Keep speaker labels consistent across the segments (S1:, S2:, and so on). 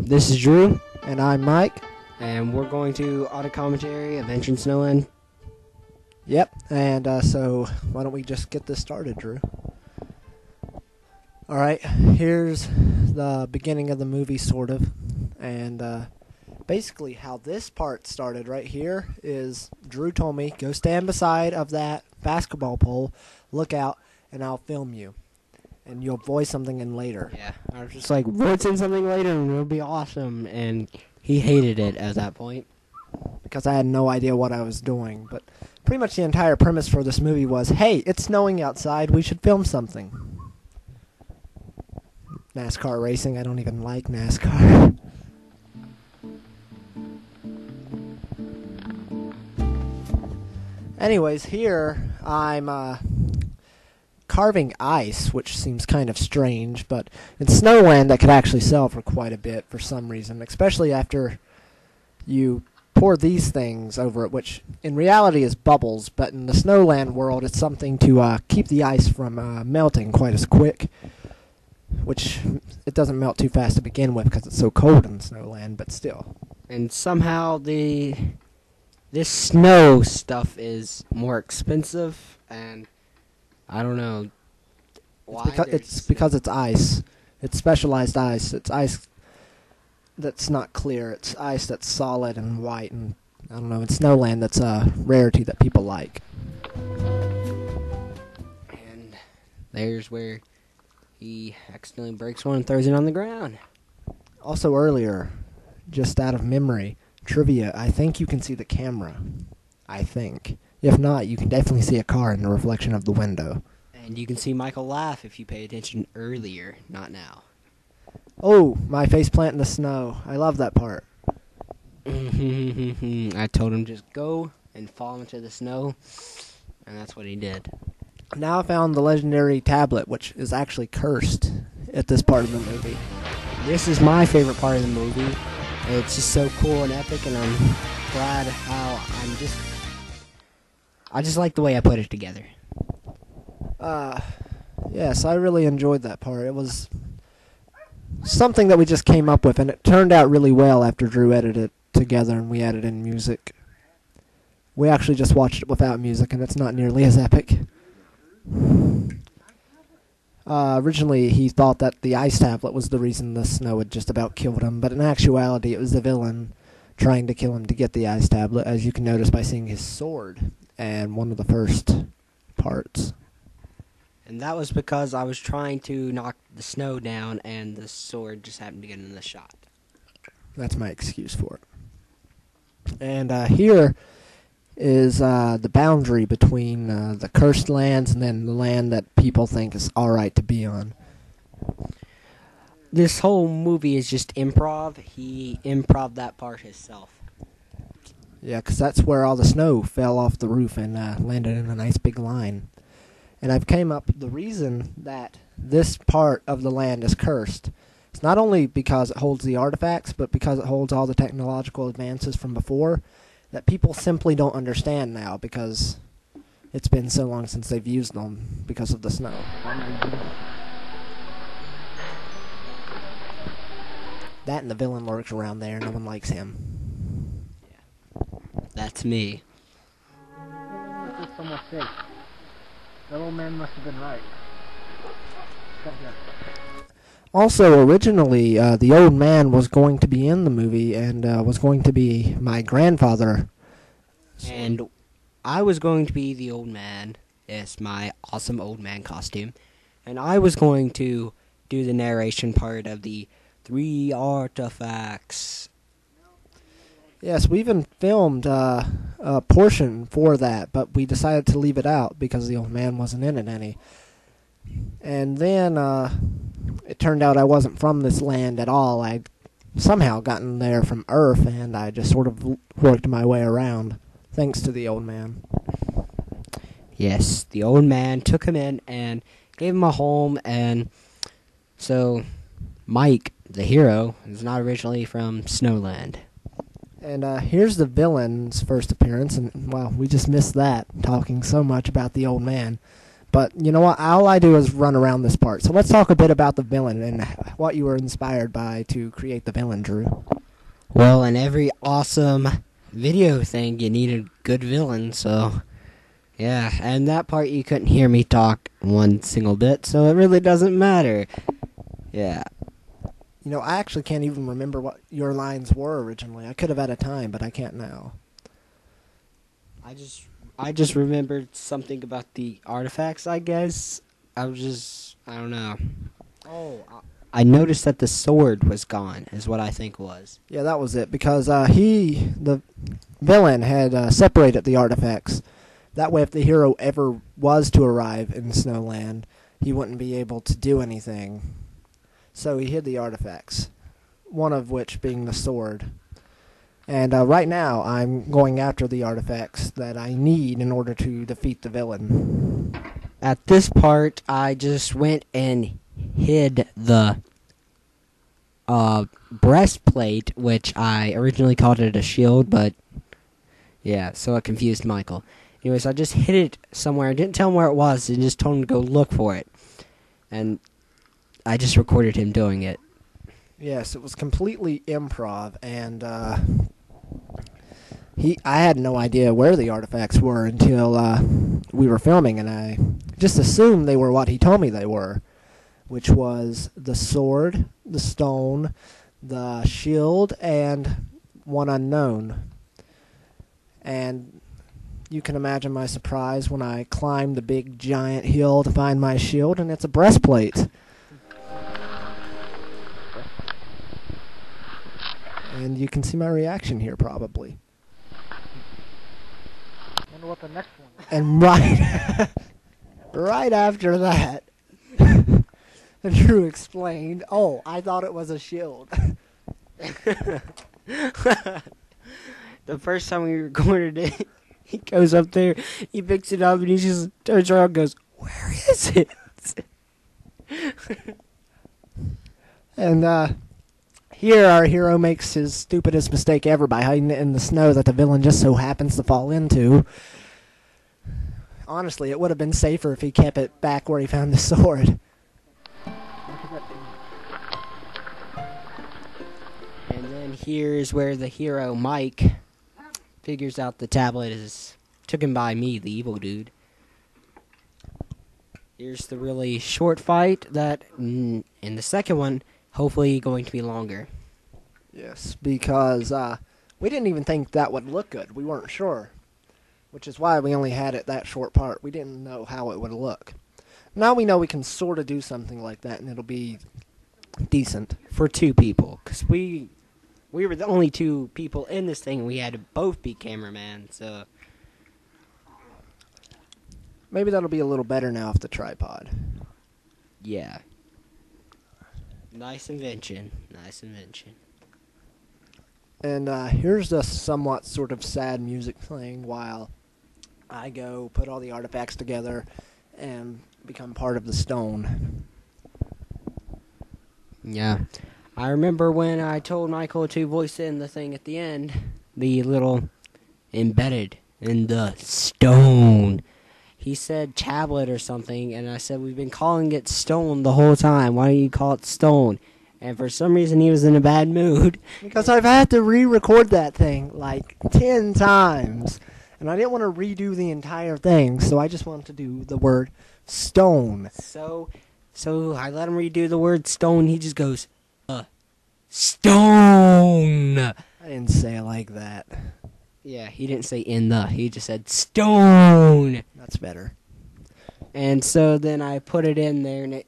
S1: This is Drew,
S2: And I'm Mike.
S1: and we're going to auto commentary Adventure in Snowland.
S2: Yep, and so why don't we just get this started, Drew? Alright, here's the beginning of the movie, sort of. And basically how this part started right here is Drew told me, go stand beside of that basketball pole, look out, and I'll film you. And you'll voice something in later.
S1: Yeah, I was just like, voice in something later and it'll be awesome. And he hated it at that point.
S2: Because I had no idea what I was doing. But pretty much the entire premise for this movie was, hey, it's snowing outside, we should film something. NASCAR racing, I don't even like NASCAR. Anyways, here I'm carving ice, which seems kind of strange, but in Snowland that could actually sell for quite a bit for some reason, especially after you pour these things over it, which in reality is bubbles, but in the Snowland world it's something to keep the ice from melting quite as quick, which it doesn't melt too fast to begin with because it's so cold in Snowland, but still.
S1: And somehow this snow stuff is more expensive, and I don't know why.
S2: It's because it's ice. It's specialized ice. It's ice that's not clear. It's ice that's solid and white, and I don't know. In Snowland, that's a rarity that people like.
S1: And there's where he accidentally breaks one and throws it on the ground.
S2: Also earlier, just out of memory, trivia, I think you can see the camera. I think. If not, you can definitely see a car in the reflection of the window.
S1: And you can see Michael laugh if you pay attention earlier, not now.
S2: Oh, my face plant in the snow. I love that part.
S1: I told him just go and fall into the snow, and that's what he did.
S2: Now I found the legendary tablet, which is actually cursed at this part of the movie.
S1: This is my favorite part of the movie. It's just so cool and epic, and I'm glad how I just like the way I put it together.
S2: Yes, I really enjoyed that part. It was something that we just came up with, and it turned out really well after Drew edited it together and we added in music. We actually just watched it without music, and it's not nearly as epic. Originally, he thought that the ice tablet was the reason the snow had just about killed him, but in actuality, it was the villain trying to kill him to get the ice tablet, as you can notice by seeing his sword and one of the first parts.
S1: And that was because I was trying to knock the snow down, and the sword just happened to get in the shot.
S2: That's my excuse for it. And here is the boundary between the cursed lands and then the land that people think is alright to be on.
S1: This whole movie is just improv. He improv that part himself.
S2: Yeah, because that's where all the snow fell off the roof and landed in a nice big line. And I've came up with the reason that this part of the land is cursed. It's not only because it holds the artifacts, but because it holds all the technological advances from before that people simply don't understand now because it's been so long since they've used them because of the snow. That and the villain lurks around there. No one likes him.
S1: That's me.
S2: This is somewhat safe. That old man must have been right. Also, originally, the old man was going to be in the movie and was going to be my grandfather.
S1: And I was going to be the old man. Yes, my awesome old man costume. And I was going to do the narration part of the 3 artifacts.
S2: Yes, we even filmed a portion for that, but we decided to leave it out because the old man wasn't in it any. And then it turned out I wasn't from this land at all. I'd somehow gotten there from Earth, and I just sort of worked my way around, thanks to the old man.
S1: Yes, the old man took him in and gave him a home, and so Mike, the hero, is not originally from Snowland.
S2: And here's the villain's first appearance, and, well, we just missed that, talking so much about the old man. But you know what? All I do is run around this part. So let's talk a bit about the villain and what you were inspired by to create the villain, Drew.
S1: Well, in every awesome video thing, you need a good villain, so... Yeah, and that part you couldn't hear me talk one single bit, so it really doesn't matter. Yeah.
S2: You know, I actually can't even remember what your lines were originally. I could have at a time, but I can't now.
S1: I just remembered something about the artifacts, I guess. I don't know. Oh, I noticed that the sword was gone, is what I think was.
S2: Yeah, that was it, because the villain, had separated the artifacts. That way, if the hero ever was to arrive in Snowland, he wouldn't be able to do anything. So he hid the artifacts, one of which being the sword. And right now, I'm going after the artifacts that I need in order to defeat the villain.
S1: At this part, I just went and hid the breastplate, which I originally called it a shield, but yeah, so it confused Michael. Anyways, I just hid it somewhere. I didn't tell him where it was, and just told him to go look for it. And I just recorded him doing it.
S2: Yes, it was completely improv, and I had no idea where the artifacts were until we were filming, and I just assumed they were what he told me they were, which was the sword, the stone, the shield, and one unknown. And you can imagine my surprise when I climbed the big giant hill to find my shield, and it's a breastplate. And you can see my reaction here, probably.
S3: Wonder what the next one is.
S2: And right after that, Drew explained, "Oh, I thought it was a shield."
S1: The first time we recorded it, he goes up there, he picks it up, and he just turns around and goes, "Where is it?"
S2: And here our hero makes his stupidest mistake ever by hiding it in the snow that the villain just so happens to fall into. Honestly, it would have been safer if he kept it back where he found the sword.
S1: And then here's where the hero, Mike, figures out the tablet is taken by me, the evil dude. Here's the really short fight that, in the second one, hopefully going to be longer.
S2: Yes, because we didn't even think that would look good. We weren't sure, which is why we only had it that short part. We didn't know how it would look. Now we know we can sort of do something like that, and it'll be decent.
S1: For two people, because we were the only two people in this thing, and we had to both be cameraman, so...
S2: Maybe that'll be a little better now off the tripod.
S1: Yeah. Nice invention. Nice invention.
S2: And here's the somewhat sort of sad music playing while I go put all the artifacts together and become part of the stone.
S1: Yeah. I remember when I told Michael to voice in the thing at the end, the little embedded in the stone. He said tablet or something, and I said, we've been calling it stone the whole time. Why don't you call it stone? And for some reason, he was in a bad mood.
S2: Because I've had to re-record that thing like 10 times. And I didn't want to redo the entire thing, so I just wanted to do the word stone.
S1: So I let him redo the word stone. He just goes, stone.
S2: I didn't say it like that.
S1: Yeah, he didn't say in the. He just said stone.
S2: That's better.
S1: And so then I put it in there, and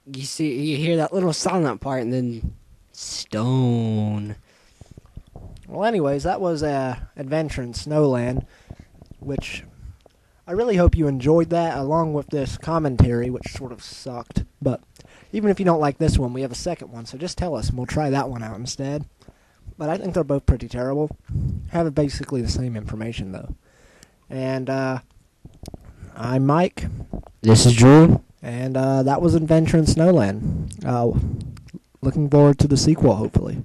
S1: you hear that little silent part, and then stone.
S2: Well, anyways, that was Adventure in Snowland, which I really hope you enjoyed that, along with this commentary, which sort of sucked. But even if you don't like this one, we have a second one, so just tell us, and we'll try that one out instead. But I think they're both pretty terrible. Have basically the same information, though. And I'm Mike.
S1: This is Drew.
S2: And that was Adventure in Snowland. Looking forward to the sequel, hopefully.